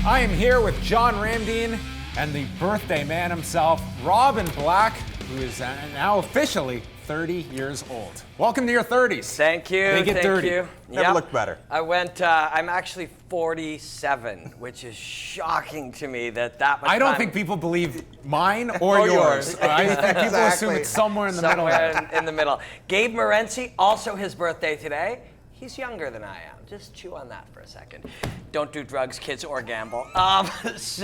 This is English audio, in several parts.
I am here with John Ramdeen and the birthday man himself, Robin Black, who is now officially 30 years old. Welcome to your 30s. Thank you. They get dirty. You. Never looked better. I'm actually 47, which is shocking to me that much I don't time. think people believe mine or yours. I think people assume it's somewhere in the middle. Somewhere in the middle. Gabe Morency, also his birthday today. He's younger than I am. Just chew on that for a second. Don't do drugs, kids, or gamble. Last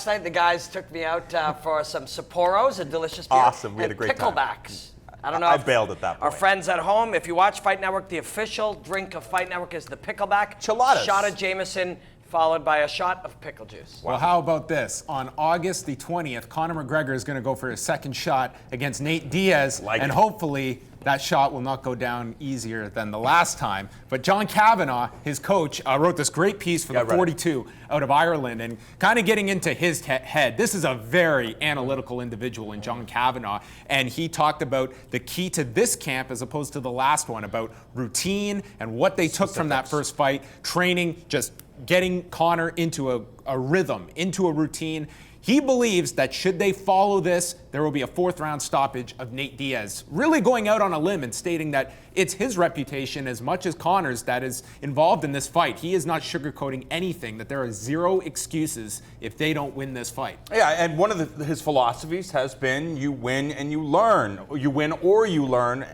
night the guys took me out for some Sapporos, a delicious beer. Awesome, we had a great time. Picklebacks. I don't know. I bailed at that point. Our friends at home, if you watch Fight Network, the official drink of Fight Network is the pickleback. Chiladas. Shot of Jameson, followed by a shot of pickle juice. Well, how about this? On August the 20th, Conor McGregor is going to go for his second shot against Nate Diaz, and hopefully that shot will not go down easier than the last time. But John Kavanagh, his coach, wrote this great piece for the 42 out of Ireland, and kind of getting into his head. This is a very analytical individual in John Kavanagh, and he talked about the key to this camp as opposed to the last one, about routine and what they took from that first fight, training, just getting Conor into a rhythm, into a routine. He believes that should they follow this, there will be a fourth-round stoppage of Nate Diaz, really going out on a limb and stating that it's his reputation as much as Conor's that is involved in this fight. He is not sugarcoating anything, that there are zero excuses if they don't win this fight. Yeah, and one of his philosophies has been you win and you learn. You win or you learn.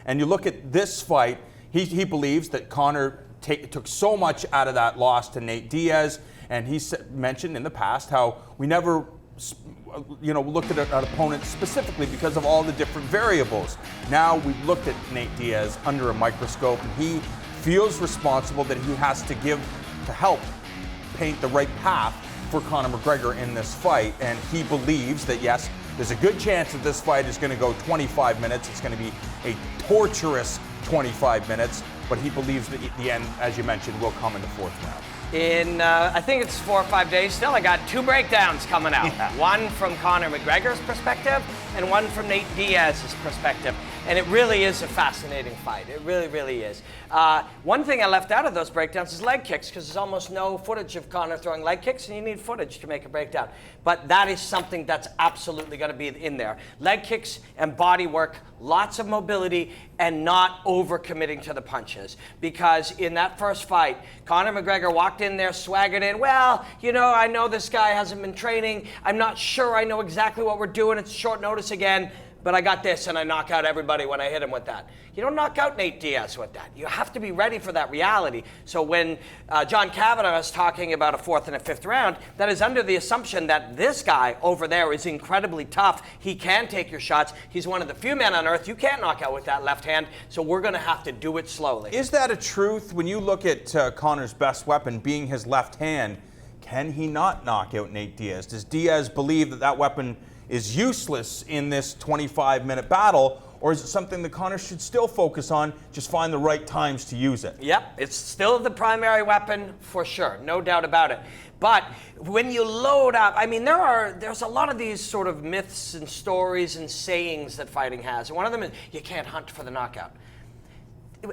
And you look at this fight, he believes that Conor took so much out of that loss to Nate Diaz. And he mentioned in the past how we never, looked at an opponent specifically because of all the different variables. Now we've looked at Nate Diaz under a microscope, and he feels responsible that he has to help paint the right path for Conor McGregor in this fight. And he believes that, yes, there's a good chance that this fight is going to go 25 minutes. It's going to be a torturous 25 minutes, but he believes that the end, as you mentioned, will come in the fourth round. In, I think it's 4 or 5 days still, I got 2 breakdowns coming out. Yeah. One from Conor McGregor's perspective and one from Nate Diaz's perspective. And it really is a fascinating fight. It really, really is. One thing I left out of those breakdowns is leg kicks, because there's almost no footage of Conor throwing leg kicks, and you need footage to make a breakdown. But that is something that's absolutely going to be in there. Leg kicks and body work, lots of mobility, and not overcommitting to the punches. Because in that first fight, Conor McGregor walked in there, swaggered in, well, I know this guy hasn't been training. I'm not sure I know exactly what we're doing. It's short notice again. But I got this, and I knock out everybody when I hit him with that. You don't knock out Nate Diaz with that. You have to be ready for that reality. So when John Kavanagh is talking about a fourth and a fifth round, that is under the assumption that this guy over there is incredibly tough. He can take your shots. He's one of the few men on earth you can't knock out with that left hand, so we're going to have to do it slowly. Is that a truth? When you look at Conor's best weapon being his left hand, can he not knock out Nate Diaz? Does Diaz believe that weapon is useless in this 25-minute battle, or is it something that Conor should still focus on, just find the right times to use it? Yep, it's still the primary weapon for sure, no doubt about it. But when you load up, there's a lot of these sort of myths and stories and sayings that fighting has. And one of them is, you can't hunt for the knockout.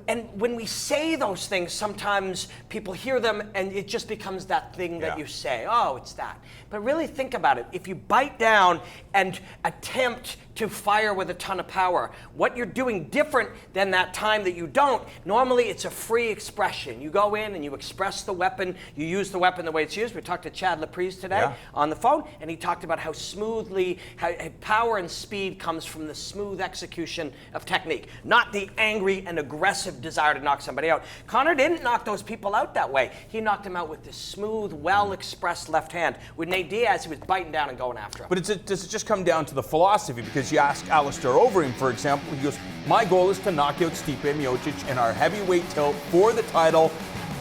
And when we say those things, sometimes people hear them and it just becomes that thing that you say, oh, it's that. But really think about it. If you bite down and attempt to fire with a ton of power, what you're doing different than that time that you don't, normally it's a free expression. You go in and you express the weapon, you use the weapon the way it's used. We talked to Chad Laprise today on the phone, and he talked about how smoothly, how power and speed comes from the smooth execution of technique, not the angry and aggressive desire to knock somebody out. Conor didn't knock those people out that way. He knocked them out with this smooth, well-expressed left hand. With Nate Diaz, he was biting down and going after him. But does it just come down to the philosophy? Because you ask Alistair Overeem, for example, he goes, my goal is to knock out Stipe Miocic in our heavyweight tilt for the title,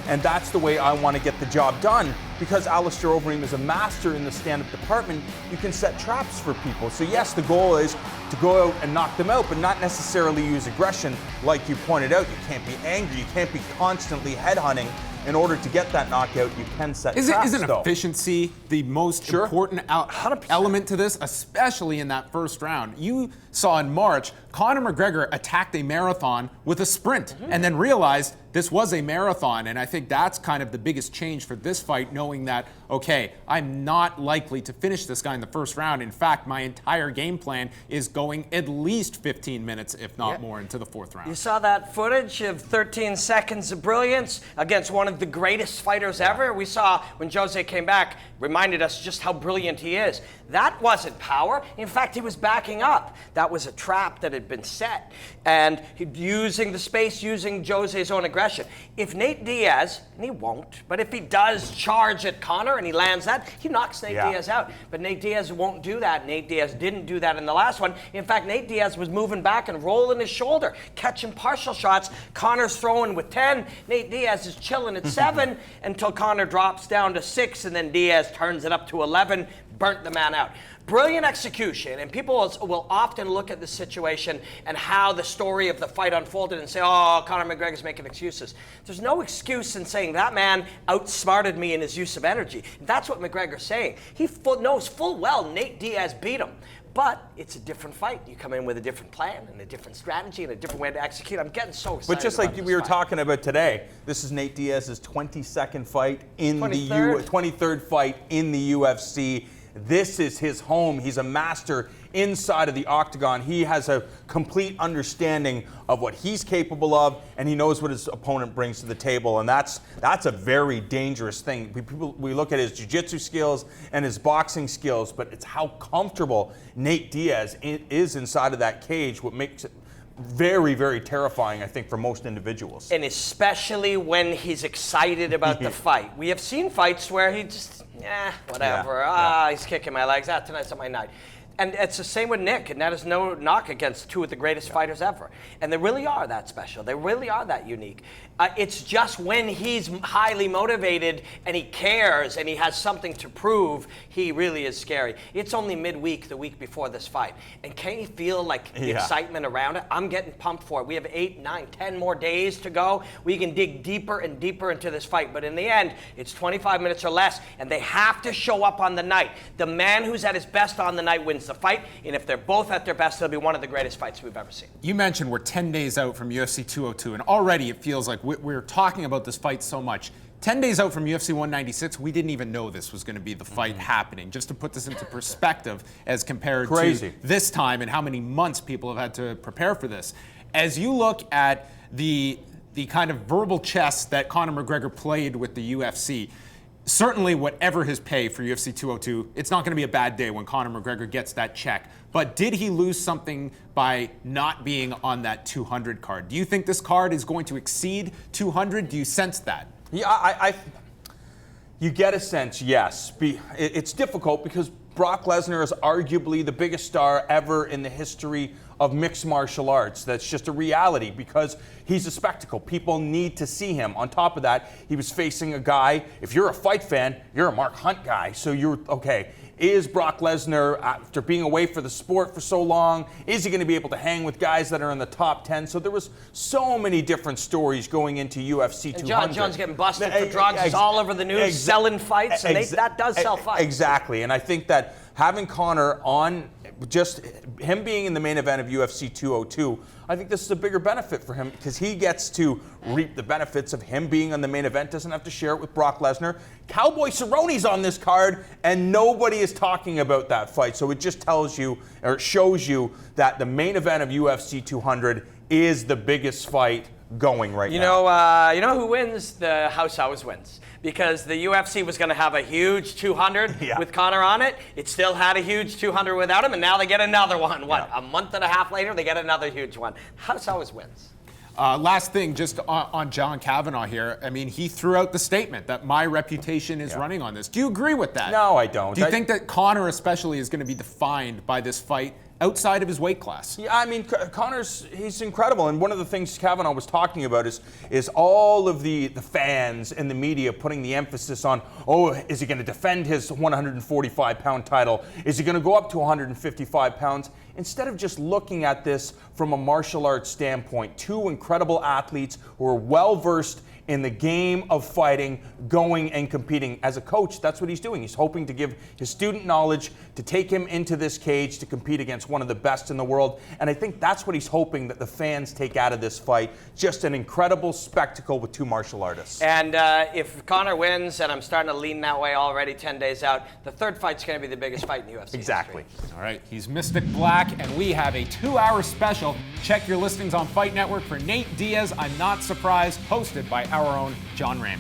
and that's the way I want to get the job done. Because Alistair Overeem is a master in the stand-up department, you can set traps for people. So yes, the goal is to go out and knock them out, but not necessarily use aggression. Like you pointed out, you can't be angry, you can't be constantly headhunting. In order to get that knockout, you can set traps, Isn't efficiency the most important element to this, especially in that first round? You saw in March, Conor McGregor attacked a marathon with a sprint and then realized this was a marathon, and I think that's kind of the biggest change for this fight, knowing that, okay, I'm not likely to finish this guy in the first round. In fact, my entire game plan is going at least 15 minutes, if not more, into the fourth round. You saw that footage of 13 seconds of brilliance against one of the greatest fighters ever. We saw when Jose came back, reminded us just how brilliant he is. That wasn't power. In fact, he was backing up. That was a trap that had been set. And using the space, using Jose's own aggression. If Nate Diaz, and he won't, but if he does charge at Conor and he lands that, he knocks Nate Diaz out. But Nate Diaz won't do that. Nate Diaz didn't do that in the last one. In fact, Nate Diaz was moving back and rolling his shoulder, catching partial shots. Conor's throwing with 10. Nate Diaz is chilling at 7 until Conor drops down to 6, and then Diaz turns it up to 11, burnt the man out. Brilliant execution, and people will often look at the situation and how the story of the fight unfolded and say, oh, Conor McGregor's making excuses. There's no excuse in saying that man outsmarted me in his use of energy. That's what McGregor's saying. He knows full well Nate Diaz beat him. But it's a different fight. You come in with a different plan and a different strategy and a different way to execute. I'm getting so excited. But just like we were fight. talking about today, this is Nate Diaz's 22nd fight in 23rd? the 23rd fight in the UFC. This is his home. He's a master inside of the octagon. He has a complete understanding of what he's capable of, and he knows what his opponent brings to the table, and that's a very dangerous thing. We look at his jiu-jitsu skills and his boxing skills, but it's how comfortable Nate Diaz is inside of that cage, what makes it very, very terrifying, I think, for most individuals. And especially when he's excited about the fight. We have seen fights where he just, whatever. He's kicking my legs. Tonight's not my night. And it's the same with Nick, and that is no knock against two of the greatest fighters ever. And they really are that special. They really are that unique. It's just when he's highly motivated and he cares and he has something to prove, he really is scary. It's only midweek, the week before this fight. And can you feel like the excitement around it? I'm getting pumped for it. We have 8, 9, 10 more days to go. We can dig deeper and deeper into this fight. But in the end, it's 25 minutes or less, and they have to show up on the night. The man who's at his best on the night wins the fight, and if they're both at their best, it'll be one of the greatest fights we've ever seen. You mentioned we're 10 days out from UFC 202, and already it feels like we're talking about this fight so much. 10 days out from UFC 196, we didn't even know this was going to be the fight happening. Just to put this into perspective as compared to this time and how many months people have had to prepare for this. As you look at the kind of verbal chess that Conor McGregor played with the UFC, certainly whatever his pay for UFC 202, it's not going to be a bad day when Conor McGregor gets that check. But did he lose something by not being on that 200 card? Do you think this card is going to exceed 200? Do you sense that? Yeah, you get a sense, yes. It's difficult because Brock Lesnar is arguably the biggest star ever in the history of mixed martial arts. That's just a reality because he's a spectacle. People need to see him. On top of that, he was facing a guy, if you're a fight fan, you're a Mark Hunt guy. So you're, okay, is Brock Lesnar, after being away for the sport for so long, is he going to be able to hang with guys that are in the top 10? So there was so many different stories going into UFC 200. And John Jones getting busted for drugs is all over the news, selling fights, and that does sell fights. Exactly, and I think that having Conor on, just him being in the main event of UFC 202, I think this is a bigger benefit for him because he gets to reap the benefits of him being on the main event, doesn't have to share it with Brock Lesnar. Cowboy Cerrone's on this card, and nobody is talking about that fight. So it just tells you, or shows you, that the main event of UFC 200 is the biggest fight going right now. You know who wins? The house always wins. Because the UFC was going to have a huge 200 with Conor on it. It still had a huge 200 without him, and now they get another one. A month and a half later, they get another huge one. House always wins. Last thing, just on John Kavanagh here. I mean, he threw out the statement that my reputation is running on this. Do you agree with that? No, I don't. Do you think that Conor especially is going to be defined by this fight outside of his weight class? Yeah, I mean, he's incredible. And one of the things Kavanagh was talking about is all of the fans and the media putting the emphasis on, is he going to defend his 145-pound title? Is he going to go up to 155 pounds? instead of just looking at this from a martial arts standpoint. Two incredible athletes who are well versed in the game of fighting, going and competing. As a coach, that's what he's doing. He's hoping to give his student knowledge, to take him into this cage to compete against one of the best in the world. And I think that's what he's hoping that the fans take out of this fight. Just an incredible spectacle with two martial artists. And if Conor wins, and I'm starting to lean that way already 10 days out, the third fight's going to be the biggest fight in UFC Exactly. history. All right, he's Mystic Black, and we have a 2-hour special. Check your listings on Fight Network for Nate Diaz, I'm Not Surprised, hosted by our own John Ramby.